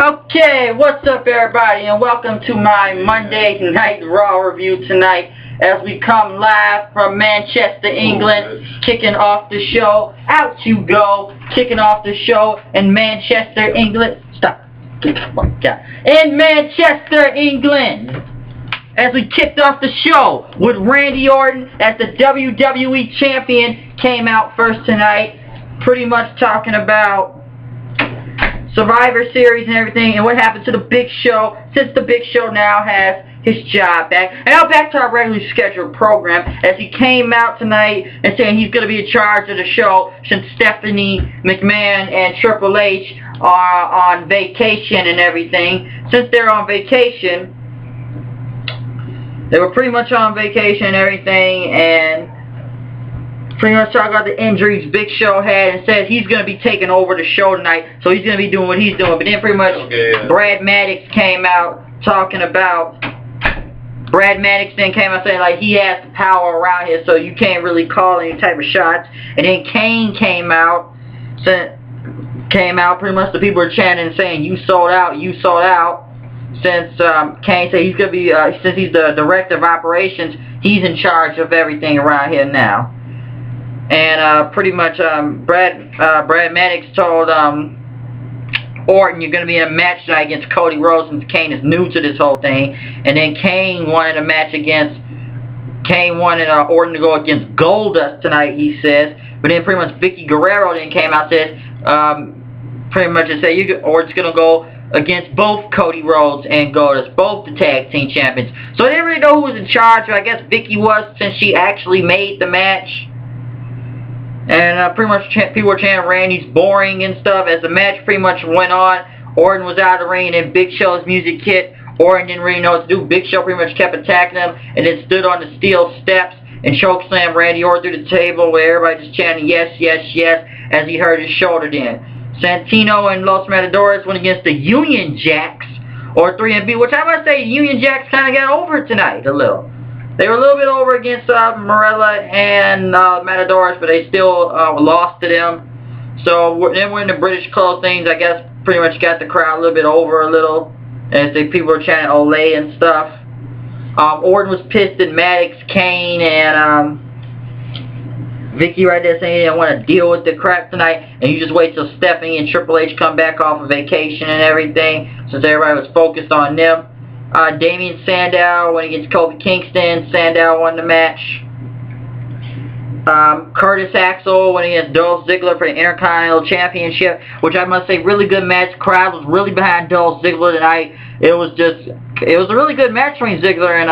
Okay, what's up everybody, and welcome to my Monday Night Raw review tonight as we come live from Manchester, England, kicking off the show. Out you go, kicking off the show in Manchester, England. Stop. Get the fuck out. In Manchester, England, as we kicked off the show with Randy Orton as the WWE Champion, came out first tonight, pretty much talking about Survivor Series and everything, and what happened to the Big Show, since the Big Show now has his job back. And now back to our regularly scheduled program, as he came out tonight and saying he's going to be in charge of the show since Stephanie McMahon and Triple H are on vacation and everything. Since they're on vacation, they were pretty much on vacation and everything, and pretty much talking about the injuries Big Show had, and said he's going to be taking over the show tonight, so he's going to be doing what he's doing. But then pretty much Brad Maddox came out talking about, saying like he has the power around here, so you can't really call any type of shots. And then Kane came out, pretty much the people were chanting and saying, you sold out, you sold out. Since Kane said he's going to be, since he's the director of operations, he's in charge of everything around here now. And pretty much Brad Maddox told Orton, you're going to be in a match tonight against Cody Rhodes, since Kane is new to this whole thing. And then Kane wanted Orton to go against Goldust tonight, he says. But then pretty much Vicky Guerrero then came out and said, pretty much to say Orton's going to go against both Cody Rhodes and Goldust, both the tag team champions. So they didn't really know who was in charge, but I guess Vicky was, since she actually made the match. And pretty much people were chanting Randy's boring and stuff. As the match pretty much went on, Orton was out of the ring, and then Big Show's music hit. Orton didn't really know what to do. Big Show pretty much kept attacking him, and then stood on the steel steps and chokeslammed Randy Orton through the table, where everybody just chanting yes, yes, yes, as he hurt his shoulder then. Santino and Los Matadores went against the Union Jacks, or 3MB, which I must say Union Jacks kind of got over tonight a little. They were a little bit over against Morella and Matadors, but they still lost to them. So then we're in the British Club things, I guess, pretty much got the crowd a little bit over a little, as people were chanting Olay and stuff. Orton was pissed at Maddox, Kane, and Vicky right there saying he didn't want to deal with the crap tonight, and you just wait till Stephanie and Triple H come back off of vacation and everything, since everybody was focused on them. Damien Sandow went against Kofi Kingston. Sandow won the match. Curtis Axel went against Dolph Ziggler for the Intercontinental Championship, which I must say, really good match. The crowd was really behind Dolph Ziggler tonight. It was a really good match between Ziggler and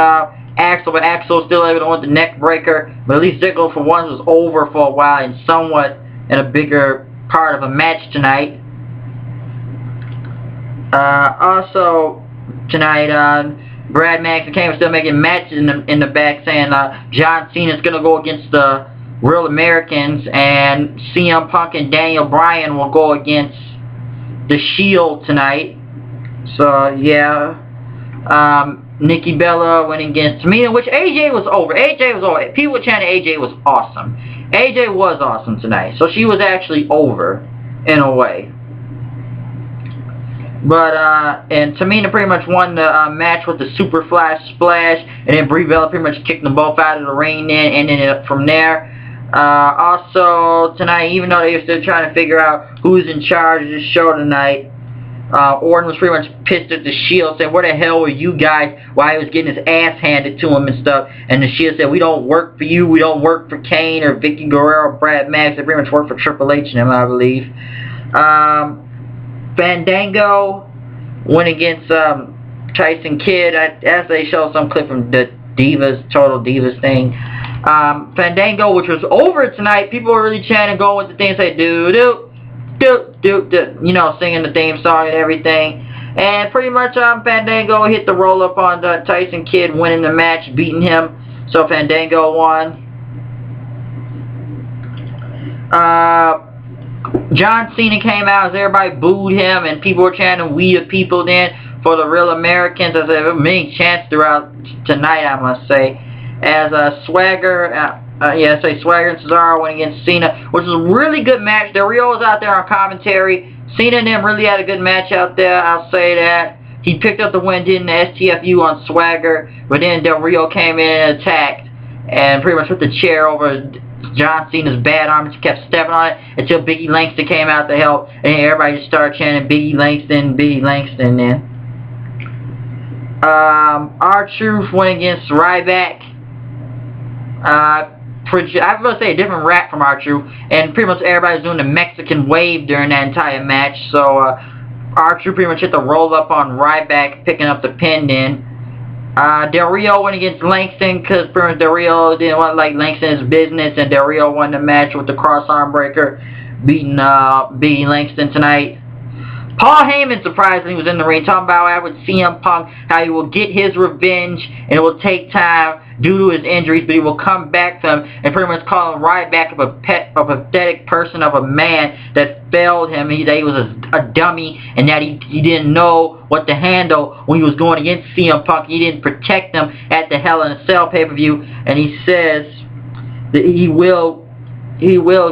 Axel, but Axel was still able to win the neck breaker. But at least Ziggler for once was over for a while, and somewhat in a bigger part of a match tonight. Also tonight, Brad Maddox and Kane were still making matches in the back, saying John Cena's going to go against the Real Americans, and CM Punk and Daniel Bryan will go against the Shield tonight. So yeah, Nikki Bella went against Tamina, which AJ was over. AJ was over. People were chanting AJ was awesome. AJ was awesome tonight, so she was actually over in a way. But, and Tamina pretty much won the match with the Super Flash Splash, and then Brie Bella pretty much kicked them both out of the ring then, and then from there. Also, tonight, even though they were still trying to figure out who's in charge of this show tonight, Orton was pretty much pissed at the Shield, saying, where the hell were you guys while he was getting his ass handed to him and stuff. And the Shield said, we don't work for you, we don't work for Kane or Vicky Guerrero or Brad Maddox. They pretty much work for Triple H and them, I believe. Fandango went against Tyson Kidd, as they showed some clip from the Total Divas thing. Fandango, which was over tonight, people were really chanting, going with the thing, say do, you know, singing the theme song and everything. And pretty much Fandango hit the roll up on Tyson Kidd, winning the match, beating him. So Fandango won. John Cena came out as everybody booed him, and people were chanting "We the People" then for the Real Americans. As there were many chants throughout tonight, I must say. As Swagger Yeah, say Swagger and Cesaro went against Cena, which was a really good match. Del Rio was out there on commentary. Cena and them really had a good match out there, I'll say that. He picked up the win, did an STFU on Swagger, but then Del Rio came in and attacked, and pretty much put the chair over John Cena's bad arm. He kept stepping on it until Biggie Langston came out to help, and everybody just started chanting Biggie Langston, Biggie Langston then. R-Truth went against Ryback. I was going to say a different rap from R-Truth, and pretty much everybody was doing the Mexican wave during that entire match, so R-Truth pretty much hit the roll up on Ryback, picking up the pin then. Del Rio went against Langston because Del Rio didn't want like Langston's business, and Del Rio won the match with the cross arm breaker, beating Langston tonight. Paul Heyman surprisingly was in the ring, talking about how with CM Punk, how he will get his revenge, and it will take time due to his injuries, but he will come back to him, and pretty much calling Ryback a pathetic person of a man that failed him, that he was a dummy, and that he didn't know what to handle when he was going against CM Punk. He didn't protect him at the Hell in a Cell pay-per-view, and he says that he will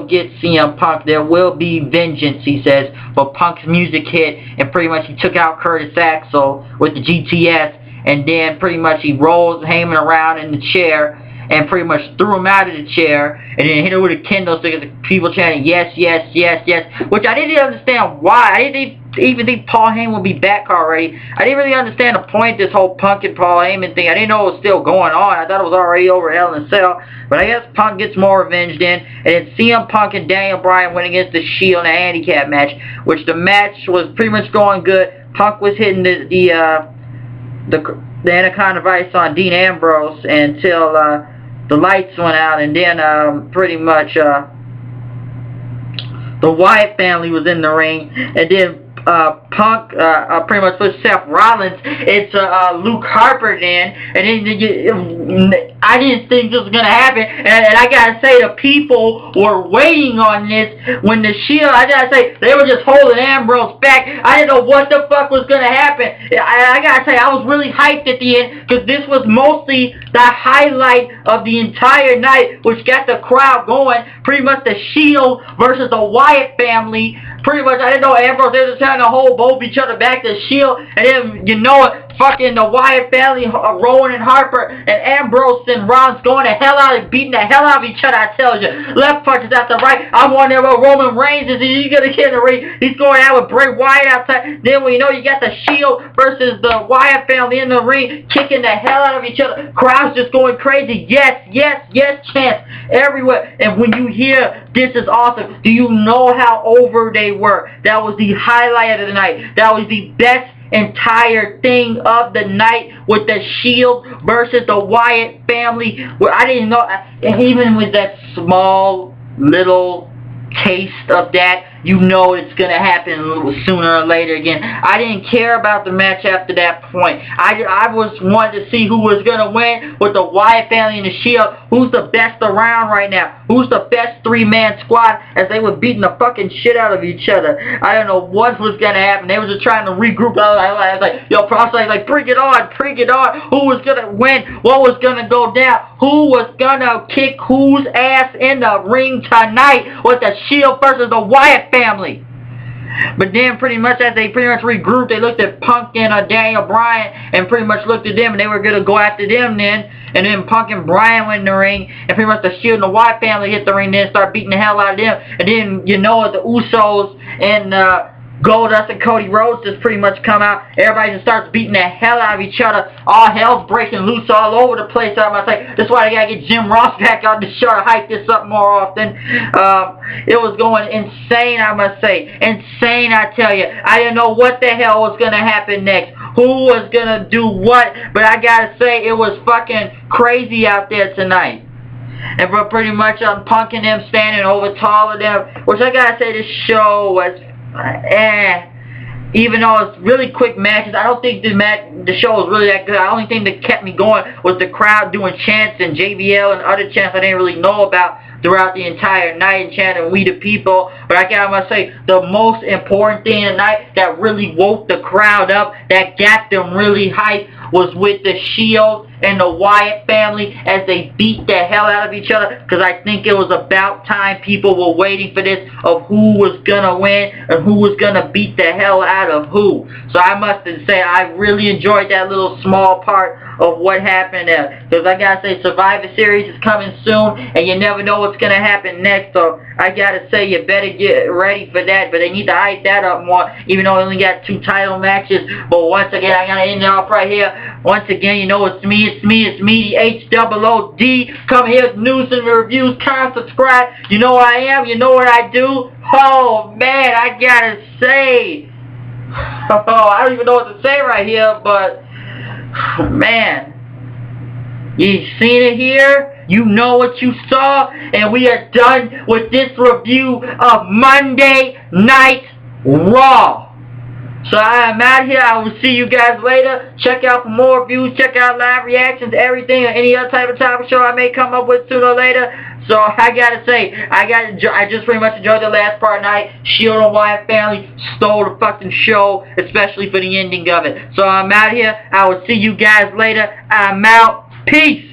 get CM Punk. There will be vengeance, he says, but Punk's music hit, and pretty much he took out Curtis Axel with the GTS, and then pretty much he rolls Heyman around in the chair, and pretty much threw him out of the chair, and then hit him with a kendo stick, and people chanting, yes, yes, yes, yes, which I didn't understand why. I didn't even think Paul Heyman would be back already. I didn't really understand the point of this whole Punk and Paul Heyman thing. I didn't know it was still going on. I thought it was already over Hell in a Cell. But I guess Punk gets more revenge then. And then CM Punk and Daniel Bryan went against the Shield in a handicap match, which the match was pretty much going good. Punk was hitting the Anaconda Vice on Dean Ambrose until the lights went out, and then pretty much the Wyatt family was in the ring, and then Punk pretty much put Seth Rollins into Luke Harper then, and then I didn't think this was going to happen, and I gotta say the people were waiting on this when the Shield, I gotta say, they were just holding Ambrose back. I didn't know what the fuck was going to happen. I gotta say, I was really hyped at the end, because this was mostly the highlight of the entire night, which got the crowd going. Pretty much the Shield versus the Wyatt family. Pretty much, I didn't know Ambrose, they were trying to hold both each other back to Shield, and then, you know it, fucking the Wyatt family, Rowan and Harper, and Ambrose and Rollins going the hell out and beating the hell out of each other, I tell you. Left punches out the right. I'm wondering what Roman Reigns is. He's going to get in the ring. He's going out with Bray Wyatt outside. Then when you know you got the Shield versus the Wyatt family in the ring, kicking the hell out of each other. Crowds just going crazy. Yes, yes, yes, chants everywhere. And when you hear, this is awesome, do you know how over they were? That was the highlight of the night. That was the best entire thing of the night, with the Shield versus the Wyatt family. Where I didn't know, and even with that small little taste of that, you know it's going to happen sooner or later again. I didn't care about the match after that point. I was wanting to see who was going to win with the Wyatt family and the Shield. Who's the best around right now? Who's the best three-man squad, as they were beating the fucking shit out of each other. I don't know what was going to happen. They were just trying to regroup. I was like, yo, Prospect, like, bring it on, bring it on. Who was going to win? What was going to go down? Who was going to kick whose ass in the ring tonight with the Shield versus the Wyatt family? But then pretty much as they pretty much regrouped, they looked at Punk and Daniel Bryan and pretty much looked at them, and they were going to go after them then. And then Punk and Bryan went in the ring, and pretty much the Shield and the Wyatt family hit the ring, then start beating the hell out of them. And then, you know, the Usos and Goldust and Cody Rhodes just pretty much come out. Everybody just starts beating the hell out of each other. All hell's breaking loose all over the place. I'm gonna say, that's why they gotta get Jim Ross back on the show to hype this up more often. It was going insane, I must say. Insane, I tell you. I didn't know what the hell was gonna happen next. Who was gonna do what? But I gotta say, it was fucking crazy out there tonight. And for pretty much Punk and them standing over tall of them, which I gotta say, this show was even though it's really quick matches, I don't think the show was really that good. The only thing that kept me going was the crowd doing chants and JBL and other chants I didn't really know about throughout the entire night, and chanting "We the People." But I must say, the most important thing tonight that really woke the crowd up, that got them really hyped, was with the Shield and the Wyatt family as they beat the hell out of each other, because I think it was about time people were waiting for this of who was gonna win and who was gonna beat the hell out of who. So I must say I really enjoyed that little small part of what happened there, because I gotta say Survivor Series is coming soon and you never know what's gonna happen next, so I gotta say you better get ready for that. But they need to hype that up more, even though we only got 2 title matches. But once again, I gotta end it off right here. Once again, you know it's me, the H-O-O-D. Come here, news and reviews, comment, subscribe. You know what I am, you know what I do. Oh man, I gotta say, I don't even know what to say right here, but man, you seen it here. You know what you saw, and we are done with this review of Monday Night Raw. So I am out here. I will see you guys later. Check out for more reviews. Check out live reactions, everything, or any other type of show I may come up with sooner or later. So I gotta say, I just pretty much enjoyed the last part night. Shield and Wyatt family stole the fucking show, especially for the ending of it. So I'm out here. I will see you guys later. I'm out. Peace.